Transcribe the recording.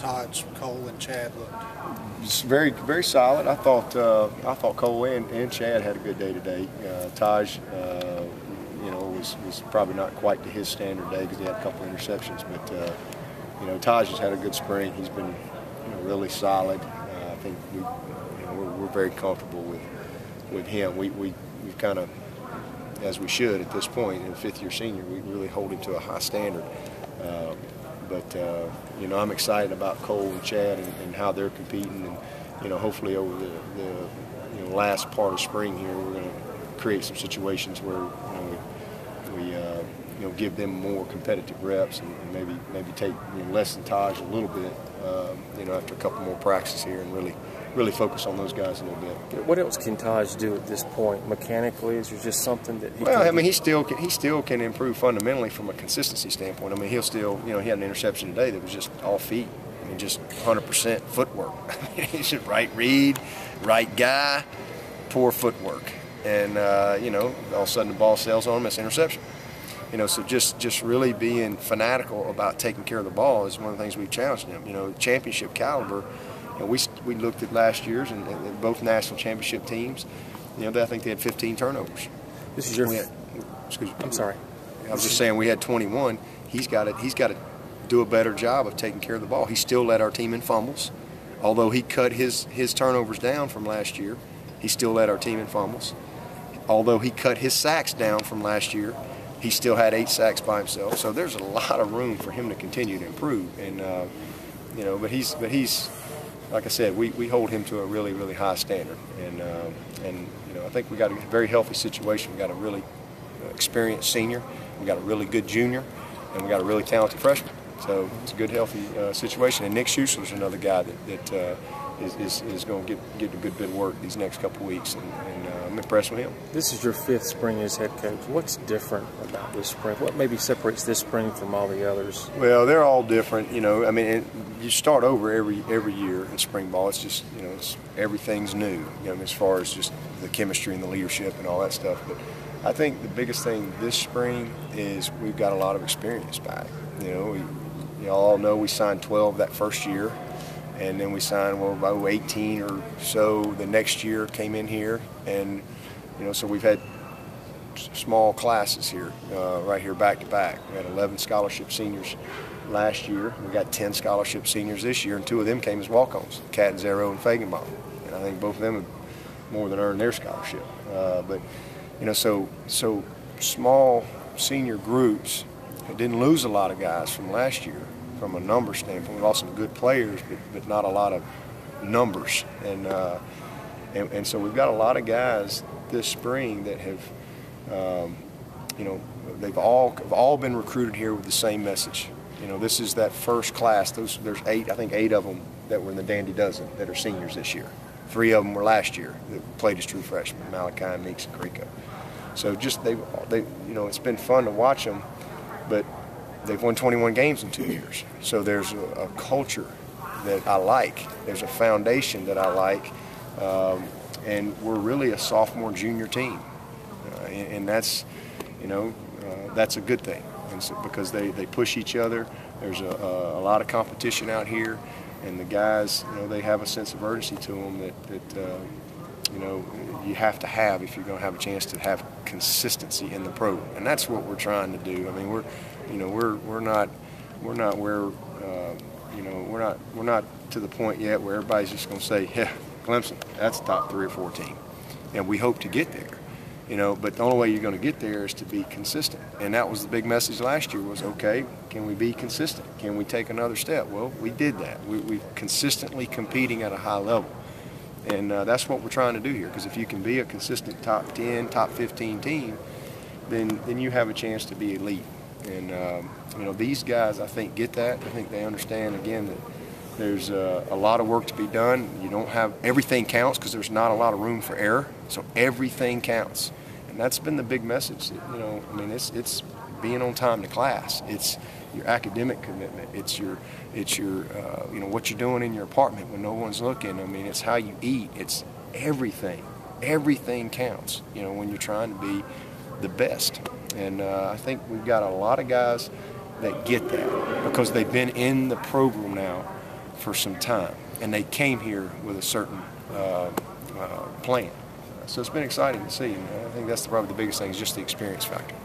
Taj, Cole, and Chad looked? It's very, very solid. I thought Cole and Chad had a good day today. Taj, was probably not quite to his standard day because he had a couple of interceptions. But Taj has had a good spring. He's been really solid. I think we're very comfortable with him. We've kind of, as we should at this point, in a fifth-year senior, we really hold him to a high standard. I'm excited about Cole and Chad and how they're competing, and hopefully over the last part of spring here, we're going to create some situations where we give them more competitive reps and maybe take less than Taj a little bit, after a couple more practices here, and really focus on those guys a little bit. What else can Taj do at this point mechanically? Is there just something that he can do? He still can improve fundamentally from a consistency standpoint. I mean, he'll still, he had an interception today that was just all feet. I mean, just 100% footwork. He's just right read, right guy, poor footwork. And, all of a sudden the ball sails on him, it's interception. So just really being fanatical about taking care of the ball is one of the things we've challenged him. Championship caliber. We looked at last year's and both national championship teams. I think they had 15 turnovers. This is your. Excuse me. I'm sorry. I was just saying we had 21. He's got to do a better job of taking care of the ball. He still led our team in fumbles, although he cut his turnovers down from last year. He still led our team in fumbles, although he cut his sacks down from last year. He still had 8 sacks by himself. So there's a lot of room for him to continue to improve. And but he's. Like I said, we hold him to a really, really high standard, and I think we got a very healthy situation. We got a really experienced senior, we got a really good junior, and we got a really talented freshman. So it's a good, healthy situation. And Nick Schuessler's another guy that is going to get a good bit of work these next couple of weeks, and I'm impressed with him. This is your 5th spring as head coach. What's different about this spring? What maybe separates this spring from all the others? Well, they're all different. You start over every year in spring ball. It's just everything's new. As far as just the chemistry and the leadership and all that stuff. But I think the biggest thing this spring is we've got a lot of experience back. You all know we signed 12 that first year. And then we signed, about 18 or so the next year came in here. And, so we've had small classes here, right here back to back. We had 11 scholarship seniors last year. We got 10 scholarship seniors this year, and 2 of them came as walk-ons, Catanzaro and Fagenbaum. And I think both of them have more than earned their scholarship. So small senior groups didn't lose a lot of guys from last year. From a number standpoint, we lost some good players, but not a lot of numbers, and so we've got a lot of guys this spring that have, they've all been recruited here with the same message. This is that first class. There's 8, I think 8 of them that were in the Dandy Dozen that are seniors this year. 3 of them were last year that played as true freshmen: Malachi, Meeks, and Creco. So it's been fun to watch them, but they've won 21 games in 2 years. So there's a culture that I like. There's a foundation that I like. And we're really a sophomore junior team. And that's, that's a good thing. And so, because they push each other. There's a lot of competition out here. And the guys, they have a sense of urgency to them that you have to have if you're going to have a chance to have consistency in the program. And that's what we're trying to do. I mean, we're not to the point yet where everybody's just going to say, yeah, Clemson, that's a top 3 or 4 team. And we hope to get there, but the only way you're going to get there is to be consistent. And that was the big message last year was, okay, can we be consistent? Can we take another step? Well, we did that. We're consistently competing at a high level. And that's what we're trying to do here, because if you can be a consistent top 10, top 15 team, then you have a chance to be elite. And, these guys, I think, get that. I think they understand, again, that there's a lot of work to be done. You don't have – everything counts because there's not a lot of room for error. So everything counts. And that's been the big message. It's being on time to class. It's your academic commitment. It's your what you're doing in your apartment when no one's looking. It's how you eat. It's everything. Everything counts, when you're trying to be the best. And I think we've got a lot of guys that get that because they've been in the program now for some time, and they came here with a certain plan. So it's been exciting to see, and I think that's probably the biggest thing is just the experience factor.